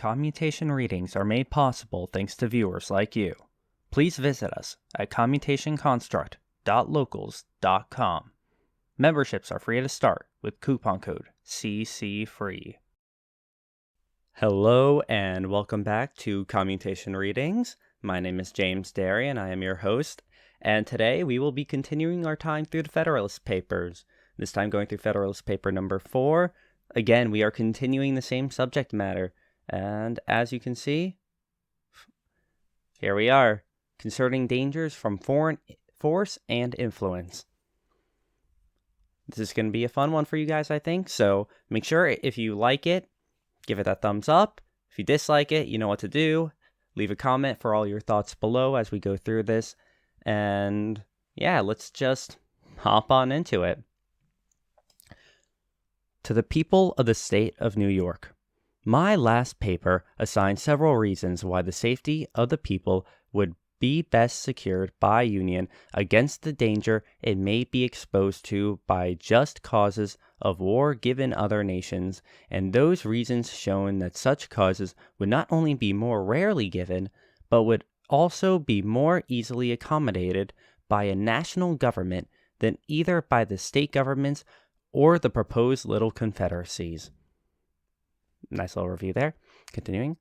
Commutation readings are made possible thanks to viewers like you. Please visit us at commutationconstruct.locals.com. Memberships are free to start with coupon code CCFREE. Hello and welcome back to Commutation Readings. My name is James Derry and I am your host. And today we will be continuing our time through the Federalist papers. This time going through Federalist paper number 4. Again, we are continuing the same subject matter. And as you can see, here we are, concerning dangers from foreign force and influence. This is going to be a fun one for you guys, I think. So make sure if you like it, give it that thumbs up. If you dislike it, you know what to do. Leave a comment for all your thoughts below as we go through this. And yeah, let's just hop on into it. To the people of the state of New York. My last paper assigned several reasons why the safety of the people would be best secured by union against the danger it may be exposed to by just causes of war given other nations, and those reasons shown that such causes would not only be more rarely given, but would also be more easily accommodated by a national government than either by the state governments or the proposed little confederacies. Nice little review there. Continuing.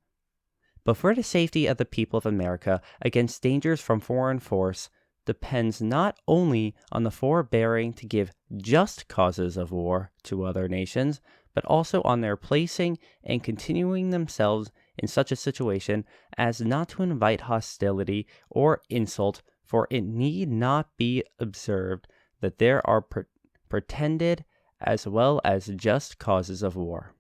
But for the safety of the people of America against dangers from foreign force depends not only on the forbearing to give just causes of war to other nations, but also on their placing and continuing themselves in such a situation as not to invite hostility or insult, for it need not be observed that there are pretended as well as just causes of war.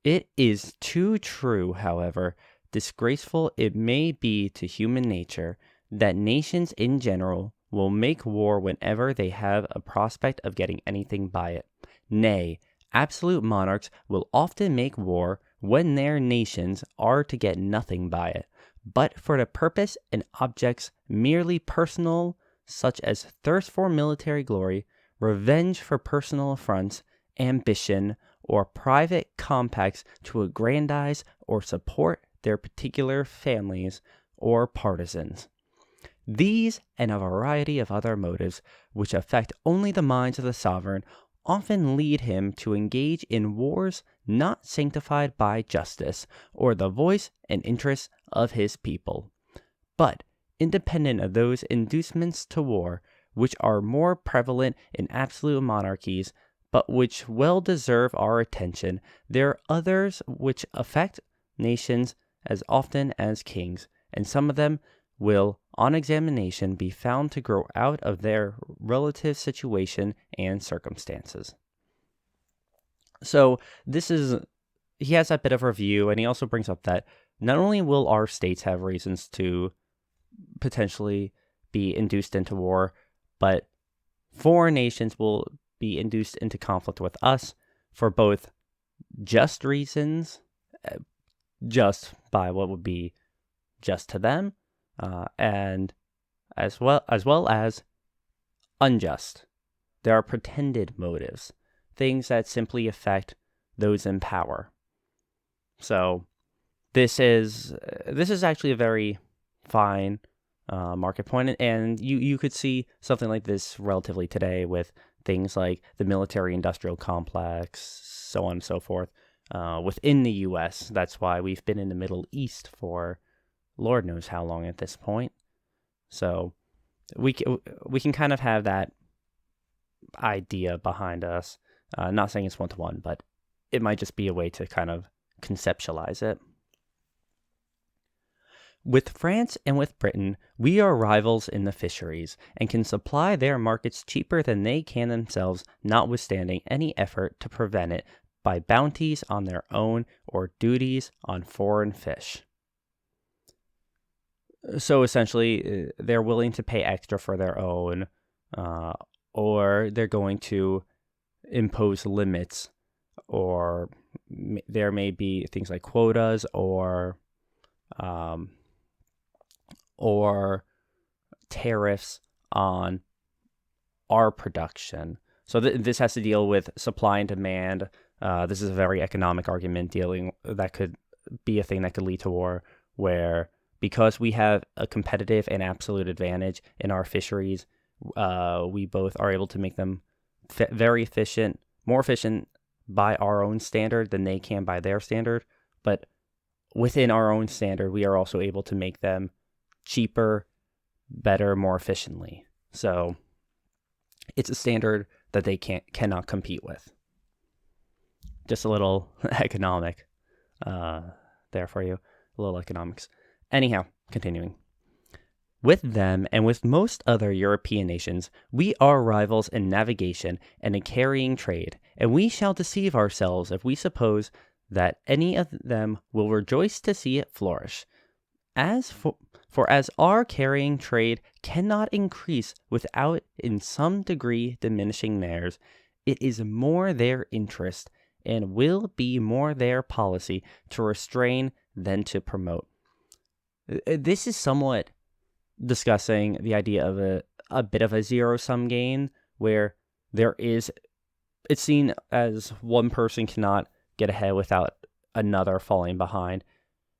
It is too true, however, disgraceful it may be to human nature, that nations in general will make war whenever they have a prospect of getting anything by it. Nay, absolute monarchs will often make war when their nations are to get nothing by it, but for the purpose and objects merely personal, such as thirst for military glory, revenge for personal affronts, ambition, or private compacts to aggrandize or support their particular families or partisans. These and a variety of other motives, which affect only the minds of the sovereign, often lead him to engage in wars not sanctified by justice or the voice and interests of his people, but independent of those inducements to war which are more prevalent in absolute monarchies, but which well deserve our attention. There are others which affect nations as often as kings, and some of them will, on examination, be found to grow out of their relative situation and circumstances. So he has that bit of review, and he also brings up that not only will our states have reasons to potentially be induced into war, but foreign nations will be induced into conflict with us for both just reasons, just by what would be just to them, and as well as unjust. There are pretended motives, things that simply affect those in power. So this is actually a very fine market point, and you could see something like this relatively today with things like the military-industrial complex, so on and so forth, within the U.S. That's why we've been in the Middle East for Lord knows how long at this point. So we can kind of have that idea behind us. Not saying it's one-to-one, but it might just be a way to kind of conceptualize it. With France and with Britain, we are rivals in the fisheries, and can supply their markets cheaper than they can themselves, notwithstanding any effort to prevent it by bounties on their own or duties on foreign fish. So essentially, they're willing to pay extra for their own, or they're going to impose limits, or there may be things like quotas or tariffs on our production. So this has to deal with supply and demand, This is a very economic argument that could be a thing that could lead to war, where because we have a competitive and absolute advantage in our fisheries, we both are able to make them very efficient, more efficient by our own standard than they can by their standard. But within our own standard, we are also able to make them cheaper, better, more efficiently. So it's a standard that they cannot compete with. Just a little economic there for you, a little economics. Anyhow, continuing. With them and with most other European nations, we are rivals in navigation and in carrying trade, and we shall deceive ourselves if we suppose that any of them will rejoice to see it flourish. For as our carrying trade cannot increase without in some degree diminishing theirs, it is more their interest and will be more their policy to restrain than to promote. This is somewhat discussing the idea of a bit of a zero-sum game, where it's seen as one person cannot get ahead without another falling behind.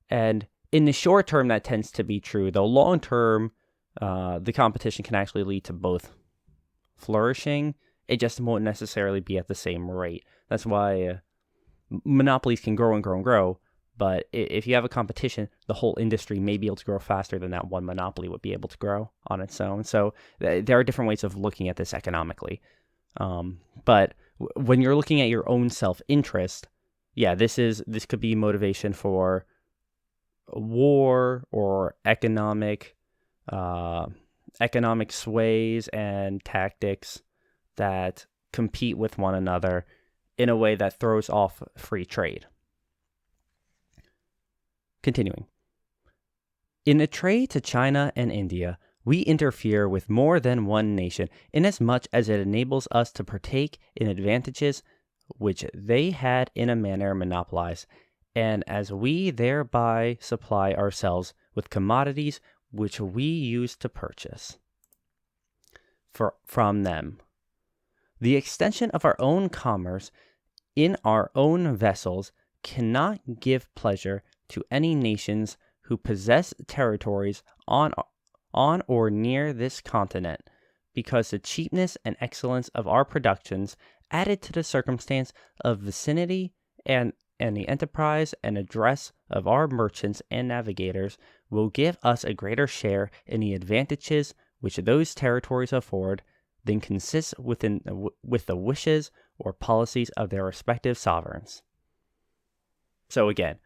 And in the short term, that tends to be true. Though long term, the competition can actually lead to both flourishing. It just won't necessarily be at the same rate. That's why monopolies can grow and grow and grow. But if you have a competition, the whole industry may be able to grow faster than that one monopoly would be able to grow on its own. So there are different ways of looking at this economically. But when you're looking at your own self-interest, yeah, this could be motivation for war or economic sways and tactics that compete with one another in a way that throws off free trade. Continuing. In the trade to China and India, we interfere with more than one nation, inasmuch as it enables us to partake in advantages which they had in a manner monopolized, and as we thereby supply ourselves with commodities which we use to purchase from them. The extension of our own commerce in our own vessels cannot give pleasure to any nations who possess territories on or near this continent, because the cheapness and excellence of our productions, added to the circumstance of vicinity and the enterprise and address of our merchants and navigators, will give us a greater share in the advantages which those territories afford than consists with the wishes or policies of their respective sovereigns. So again,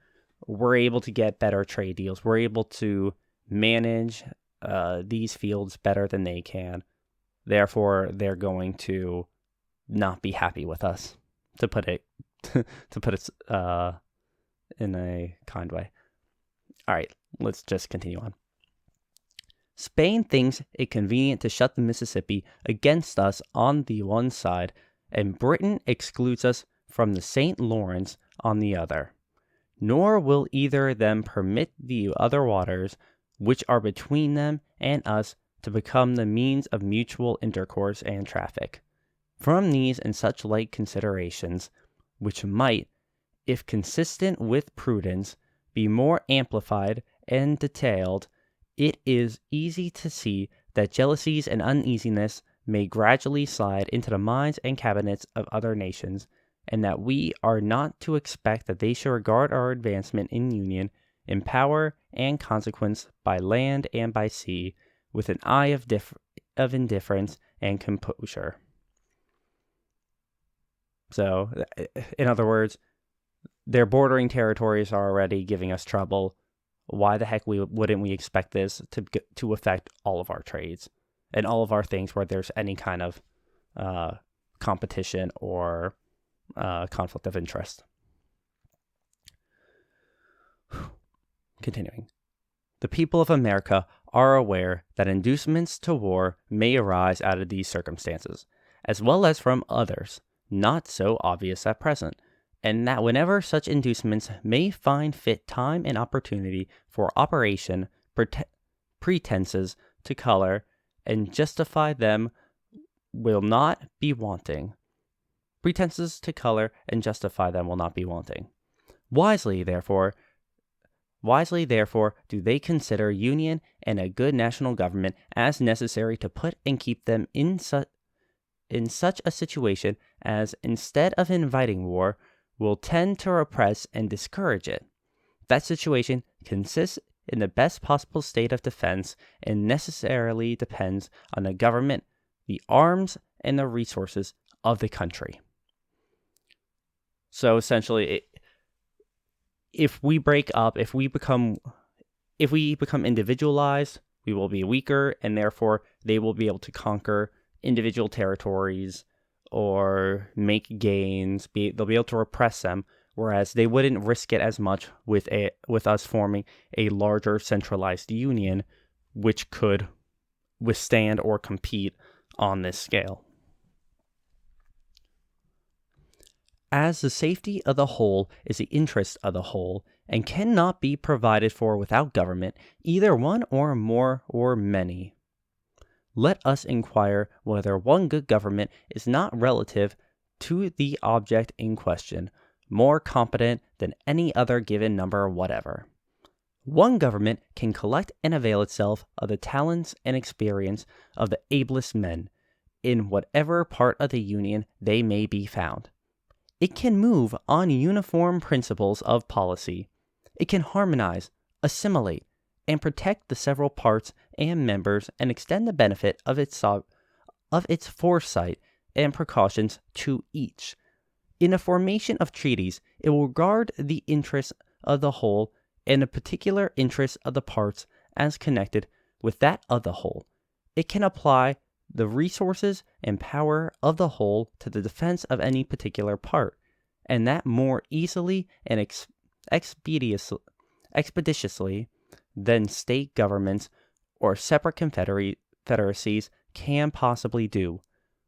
we're able to get better trade deals. We're able to manage these fields better than they can. Therefore, they're going to not be happy with us, to put it in a kind way. All right, let's just continue on. Spain thinks it convenient to shut the Mississippi against us on the one side, and Britain excludes us from the St. Lawrence on the other. Nor will either of them permit the other waters, which are between them and us, to become the means of mutual intercourse and traffic. From these and such like considerations, which might, if consistent with prudence, be more amplified and detailed, it is easy to see that jealousies and uneasiness may gradually slide into the minds and cabinets of other nations, and that we are not to expect that they should regard our advancement in union, in power and consequence, by land and by sea, with an eye of indifference and composure. So, in other words, their bordering territories are already giving us trouble. Why the heck wouldn't we expect this to affect all of our trades and all of our things where there's any kind of competition or conflict of interest? Continuing. The people of America are aware that inducements to war may arise out of these circumstances, as well as from others, not so obvious at present, and that whenever such inducements may find fit time and opportunity for operation, pretenses to color and justify them will not be wanting. Pretenses to color and justify them will not be wanting. Wisely, therefore, do they consider union and a good national government as necessary to put and keep them in such a situation as, instead of inviting war, will tend to repress and discourage it. That situation consists in the best possible state of defense and necessarily depends on the government, the arms, and the resources of the country. So essentially, if we break up, if we become individualized, we will be weaker, and therefore they will be able to conquer individual territories or make gains. They'll be able to repress them, whereas they wouldn't risk it as much with us forming a larger centralized union, which could withstand or compete on this scale. As the safety of the whole is the interest of the whole, and cannot be provided for without government, either one or more or many, let us inquire whether one good government is not relative to the object in question, more competent than any other given number whatever. One government can collect and avail itself of the talents and experience of the ablest men, in whatever part of the Union they may be found. It can move on uniform principles of policy. It can harmonize, assimilate, and protect the several parts and members and extend the benefit of its foresight and precautions to each. In the formation of treaties, it will regard the interests of the whole and the particular interests of the parts as connected with that of the whole. It can apply the resources and power of the whole to the defense of any particular part, and that more easily and expeditiously than state governments or separate confederacies can possibly do,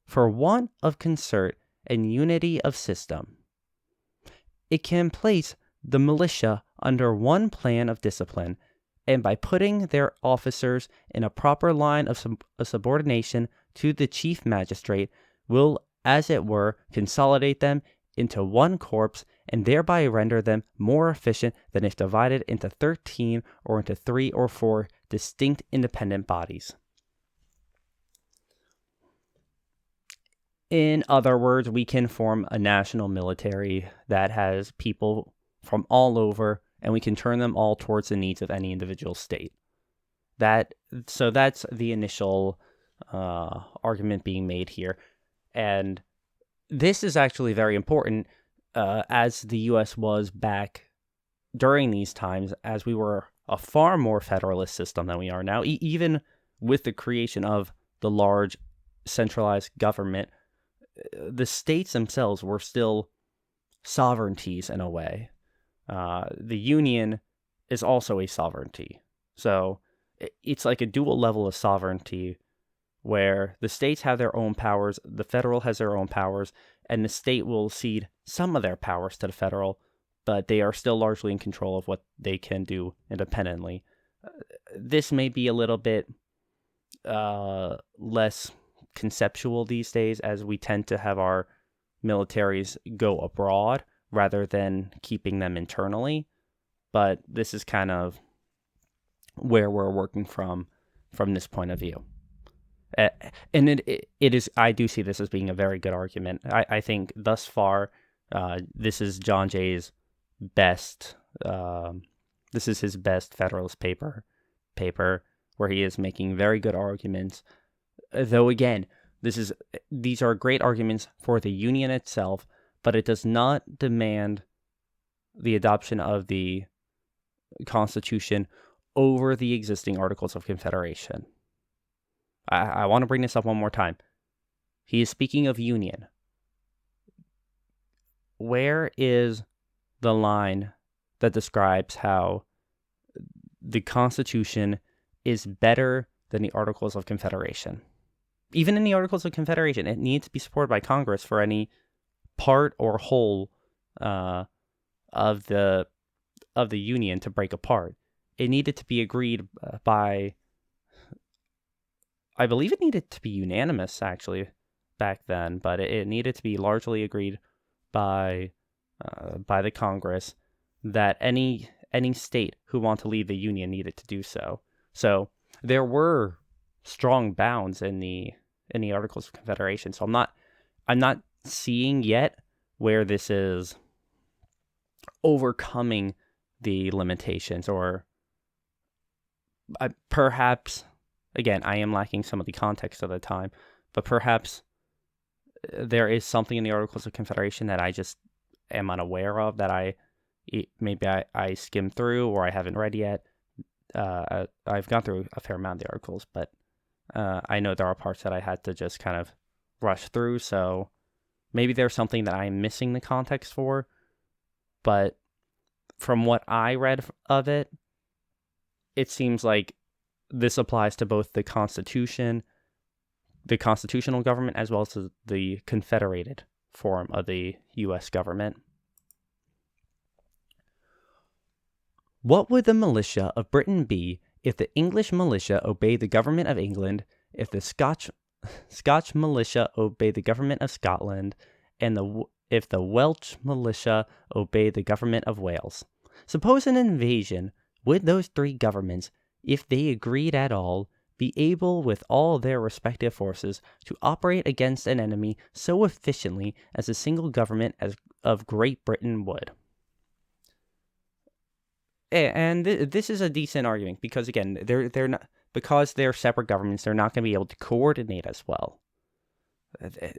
for want of concert and unity of system. It can place the militia under one plan of discipline, and by putting their officers in a proper line of subordination to the chief magistrate, will, as it were, consolidate them into one corps, and thereby render them more efficient than if divided into 13 or into 3 or 4 distinct independent bodies. In other words, we can form a national military that has people from all over, and we can turn them all towards the needs of any individual state. So that's the initial argument being made here. And this is actually very important, as the U.S. was back during these times, as we were a far more federalist system than we are now. Even with the creation of the large centralized government, the states themselves were still sovereignties in a way. The Union is also a sovereignty. So it's like a dual level of sovereignty where the states have their own powers, the federal has their own powers, and the state will cede some of their powers to the federal, but they are still largely in control of what they can do independently. This may be a little bit less conceptual these days, as we tend to have our militaries go abroad rather than keeping them internally, but this is kind of where we're working from this point of view. And it is, I do see this as being a very good argument. I think thus far, this is John Jay's best, this is his best Federalist paper, where he is making very good arguments. Though again, these are great arguments for the Union itself, but it does not demand the adoption of the Constitution over the existing Articles of Confederation. I want to bring this up one more time. He is speaking of union. Where is the line that describes how the Constitution is better than the Articles of Confederation? Even in the Articles of Confederation, it needs to be supported by Congress for any part or whole of the Union to break apart. It needed to be agreed by, I believe it needed to be unanimous, actually, back then, but it needed to be largely agreed by the Congress that any state who wanted to leave the Union needed to do so. So there were strong bounds in the Articles of Confederation. So I'm not seeing yet where this is overcoming the limitations, or perhaps, again, I am lacking some of the context of the time, but perhaps there is something in the Articles of Confederation that I just am unaware of, that I skimmed through or I haven't read yet. I've gone through a fair amount of the articles, but I know there are parts that I had to just kind of rush through, so maybe there's something that I'm missing the context for, but from what I read of it, it seems like this applies to both the Constitution, the constitutional government, as well as the confederated form of the U.S. government. What would the militia of Britain be if the English militia obeyed the government of England, if the Scotch militia obeyed the government of Scotland, and if the Welsh militia obeyed the government of Wales? Suppose an invasion, would those three governments, if they agreed at all, be able with all their respective forces to operate against an enemy so efficiently as a single government of Great Britain would? And this is a decent argument because, again, they're not, because they're separate governments, they're not going to be able to coordinate as well.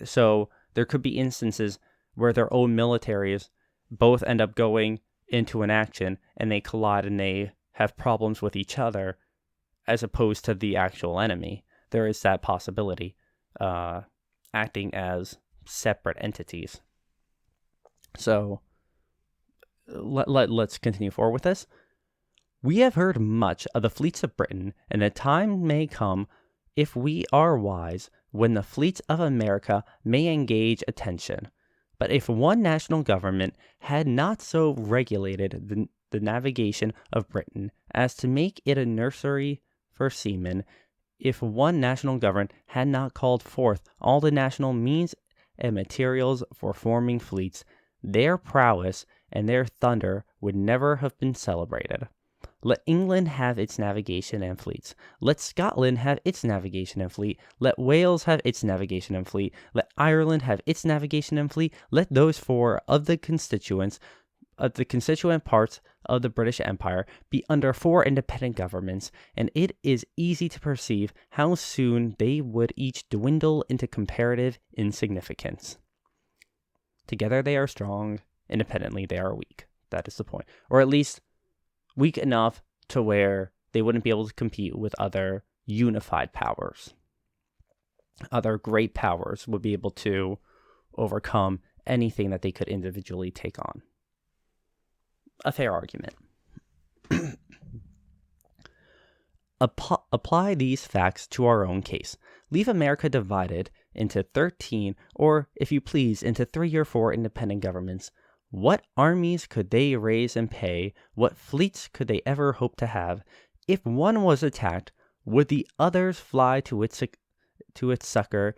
So there could be instances where their own militaries both end up going into an action and they collide and they have problems with each other as opposed to the actual enemy. There is that possibility, acting as separate entities. So let's continue forward with this. We have heard much of the fleets of Britain, and a time may come, if we are wise, when the fleets of America may engage attention. But if one national government had not so regulated the navigation of Britain as to make it a nursery for seamen, if one national government had not called forth all the national means and materials for forming fleets, their prowess and their thunder would never have been celebrated. Let England have its navigation and fleets. Let Scotland have its navigation and fleet. Let Wales have its navigation and fleet. Let Ireland have its navigation and fleet. Let those four of the constituent parts of the British Empire be under four independent governments, and it is easy to perceive how soon they would each dwindle into comparative insignificance. Together they are strong, independently they are weak. That is the point. Or at least weak enough to where they wouldn't be able to compete with other unified powers. Other great powers would be able to overcome anything that they could individually take on. A fair argument. Apply these facts to our own case. Leave America divided into 13, or, if you please, into 3 or 4 independent governments. What armies could they raise and pay? What fleets could they ever hope to have? If one was attacked, would the others fly to its succor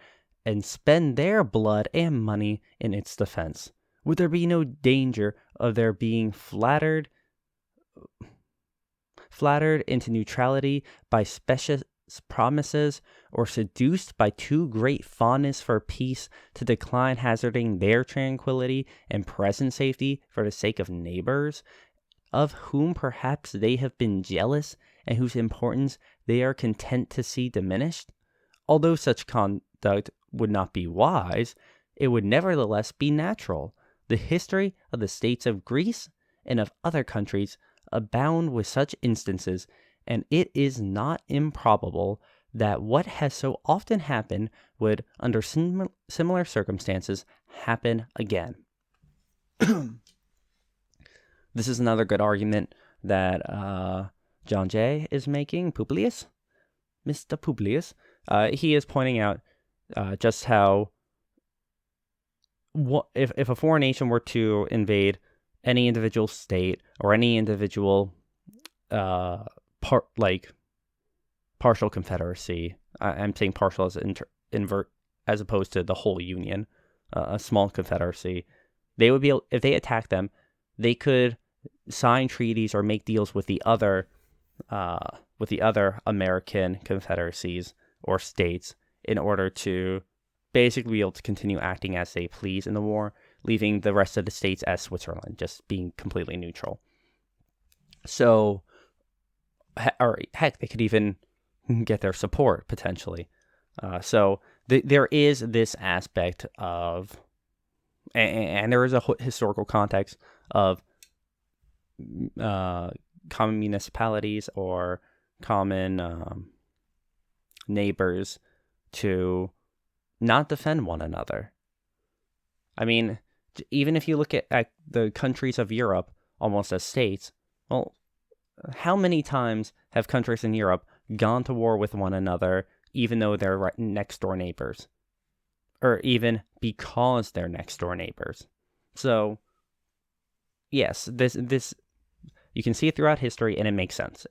and spend their blood and money in its defense? Would there be no danger of their being flattered into neutrality by specious promises, or seduced by too great fondness for peace to decline hazarding their tranquility and present safety for the sake of neighbors, of whom perhaps they have been jealous and whose importance they are content to see diminished? Although such conduct would not be wise, it would nevertheless be natural. The history of the states of Greece and of other countries abound with such instances, and it is not improbable that what has so often happened would, under similar circumstances, happen again. This is another good argument that John Jay is making, Publius. Mr. Publius. He is pointing out just how if a foreign nation were to invade any individual state or any individual partial confederacy, I'm saying partial as invert as opposed to the whole union, a small confederacy. They would be able, if they attack them, they could sign treaties or make deals with the other American confederacies or states in order to basically be able to continue acting as they please in the war, leaving the rest of the states as Switzerland, just being completely neutral. So, or heck, they could even get their support potentially. So there is this aspect of, and there is a historical context of common municipalities or common neighbors to not defend one another. I mean, even if you look at the countries of Europe almost as states, well, how many times have countries in Europe gone to war with one another even though they're right next door neighbors? Or even because they're next door neighbors. So, yes, this you can see it throughout history, and it makes sense.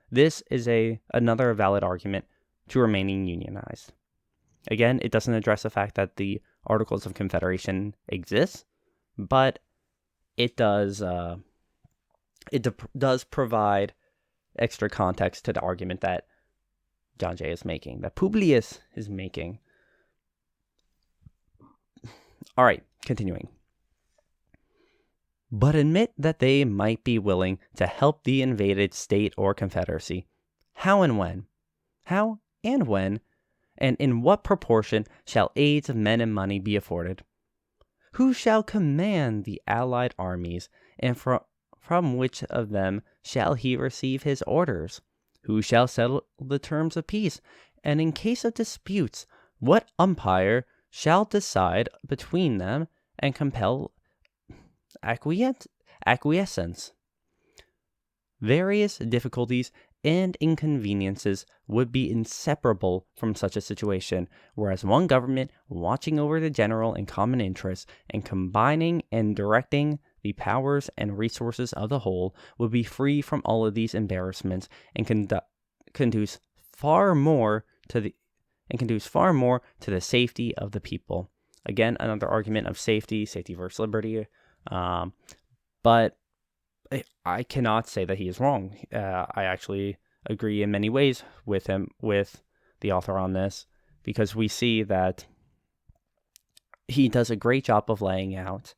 This is another valid argument to remaining unionized. Again, it doesn't address the fact that the Articles of Confederation exist, but it does does provide extra context to the argument that John Jay is making, that Publius is making. All right, continuing. But admit that they might be willing to help the invaded state or confederacy. How and when? How and when? And in what proportion shall aids of men and money be afforded? Who shall command the allied armies, and from which of them shall he receive his orders? Who shall settle the terms of peace? And in case of disputes, what umpire shall decide between them and compel acquiescence? Various difficulties and inconveniences would be inseparable from such a situation, whereas one government watching over the general and common interests and combining and directing the powers and resources of the whole would be free from all of these embarrassments and conduce far more to the safety of the people. Again, another argument of safety versus liberty. But I cannot say that he is wrong. I actually agree in many ways with the author on this, because we see that he does a great job of laying out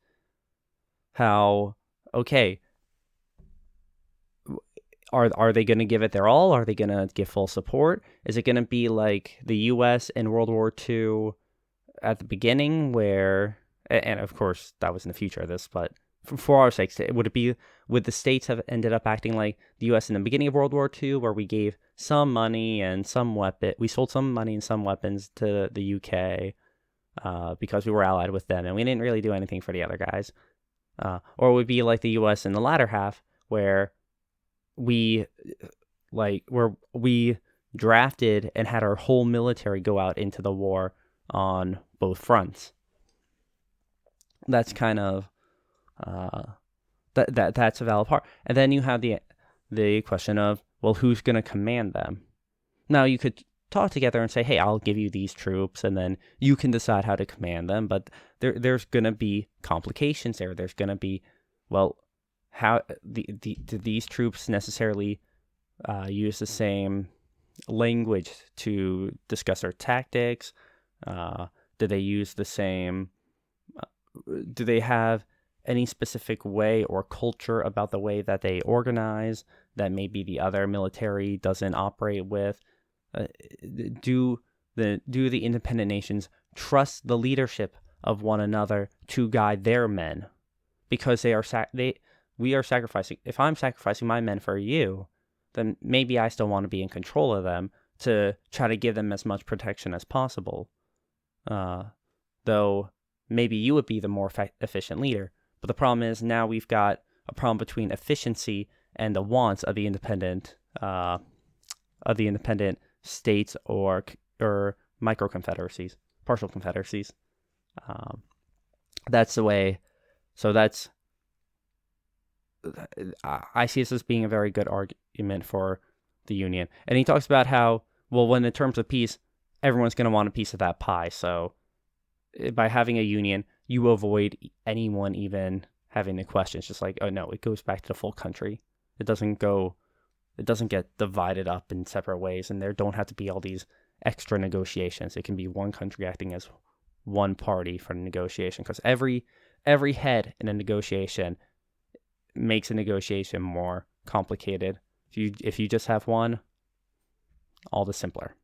how, okay, are they going to give it their all? Are they going to give full support? Is it going to be like the U.S. in World War II at the beginning, where, and of course that was in the future of this, but for our sakes, would the states have ended up acting like the U.S. in the beginning of World War II, where we gave some money and we sold some money and some weapons to the UK because we were allied with them, and we didn't really do anything for the other guys? Or it would be like the U.S. in the latter half, where we drafted and had our whole military go out into the war on both fronts. That's kind of that's a valid part. And then you have the question of, well, who's going to command them? Now, you could talk together and say, hey, I'll give you these troops, and then you can decide how to command them. But there's going to be complications there. There's going to be, well, how do these troops necessarily use the same language to discuss their tactics? Do they use the same? Do they have any specific way or culture about the way that they organize that maybe the other military doesn't operate with? Do the independent nations trust the leadership of one another to guide their men? Because we are sacrificing. If I'm sacrificing my men for you, then maybe I still want to be in control of them to try to give them as much protection as possible. Though maybe you would be the more efficient leader. But the problem is, now we've got a problem between efficiency and the wants of the independent states or micro confederacies, partial confederacies. That's the way. So I see this as being a very good argument for the Union. And he talks about how, well, when in terms of peace, everyone's going to want a piece of that pie. So by having a union, you avoid anyone even having the question. It's just like, oh no, it goes back to the full country. It doesn't get divided up in separate ways, and there don't have to be all these extra negotiations. It can be one country acting as one party for the negotiation, because every head in a negotiation makes a negotiation more complicated. If you just have one, all the simpler.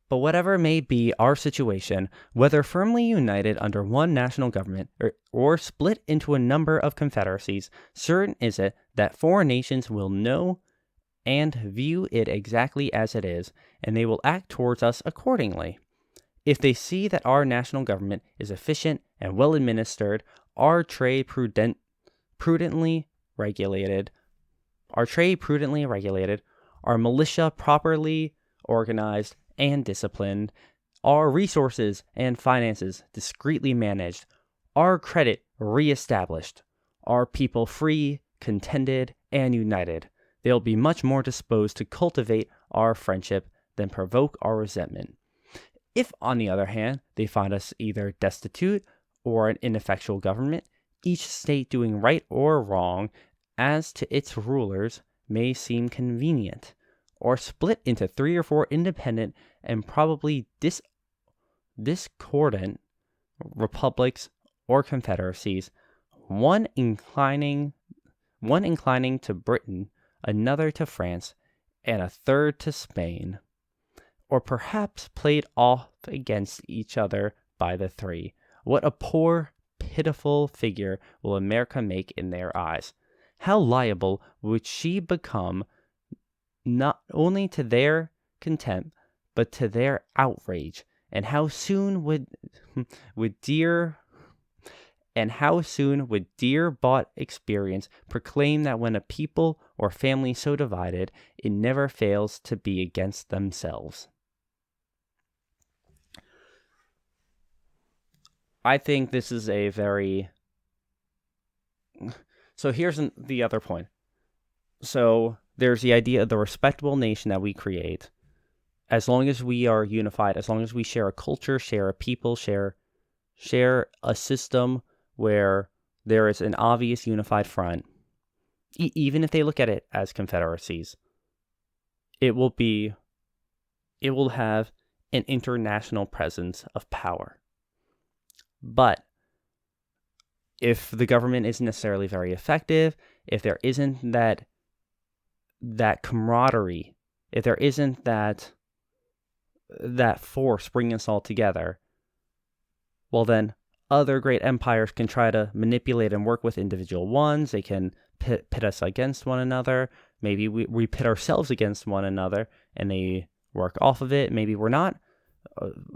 But whatever may be our situation, whether firmly united under one national government or split into a number of confederacies, certain is it that foreign nations will know and view it exactly as it is, and they will act towards us accordingly. If they see that our national government is efficient and well administered, our trade prudently regulated, our militia properly organized and disciplined, our resources and finances discreetly managed, our credit reestablished, our people free, contented, and united, they'll be much more disposed to cultivate our friendship than provoke our resentment. If, on the other hand, they find us either destitute or an ineffectual government, each state doing right or wrong as to its rulers may seem convenient, or split into 3 or 4 independent and probably discordant republics or confederacies, one inclining to Britain, another to France, and a third to Spain, or perhaps played off against each other by the 3. What a poor, pitiful figure will America make in their eyes. How liable would she become not only to their contempt, but to their outrage, and how soon would dear bought experience proclaim that when a people or family so divided, it never fails to be against themselves. I think this is a very... So here's the other point. So there's the idea of the respectable nation that we create. As long as we are unified, as long as we share a culture, share a people, share a system where there is an obvious unified front, even if they look at it as confederacies, it will have an international presence of power. But if the government isn't necessarily very effective, if there isn't that camaraderie, if there isn't that force bringing us all together, well then other great empires can try to manipulate and work with individual ones. They can pit us against one another. Maybe we pit ourselves against one another and they work off of it. Maybe we're not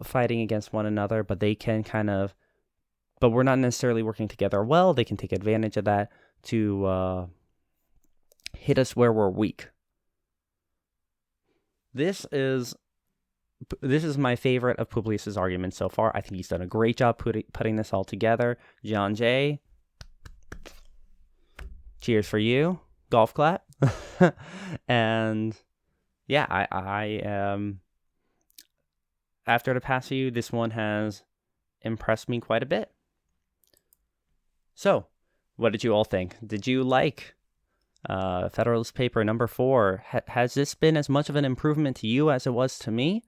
fighting against one another, but they can but we're not necessarily working together well. They can take advantage of that to hit us where we're weak. This is my favorite of Publius's arguments so far. I think he's done a great job putting this all together. John Jay, cheers for you. Golf clap. And yeah, I after the past few, this one has impressed me quite a bit. So, what did you all think? Did you like Federalist paper number 4? Has this been as much of an improvement to you as it was to me?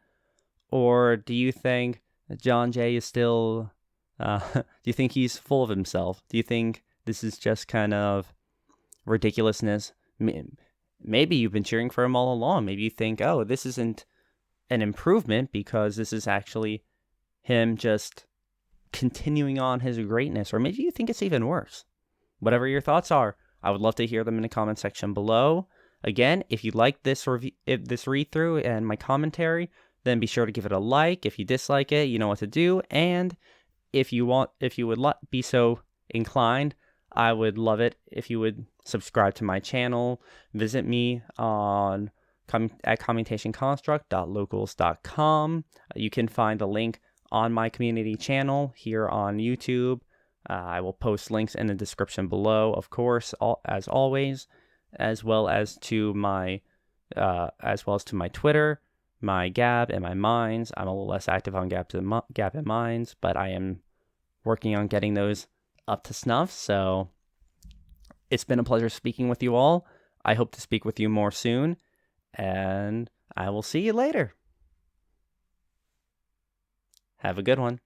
Or do you think John Jay is still, do you think he's full of himself? Do you think this is just kind of ridiculousness? Maybe you've been cheering for him all along. Maybe you think, oh, this isn't an improvement because this is actually him just continuing on his greatness. Or maybe you think it's even worse. Whatever your thoughts are, I would love to hear them in the comment section below. Again, if you like this read-through and my commentary, then be sure to give it a like. If you dislike it, you know what to do. And if you would be so inclined, I would love it if you would subscribe to my channel. Visit me at commutationconstruct.locals.com. You can find a link on my community channel here on YouTube. I will post links in the description below, of course, as always, as well as to my Twitter, my Gab and my Minds. I'm a little less active on Gab and Minds, but I am working on getting those up to snuff. So it's been a pleasure speaking with you all. I hope to speak with you more soon, and I will see you later. Have a good one.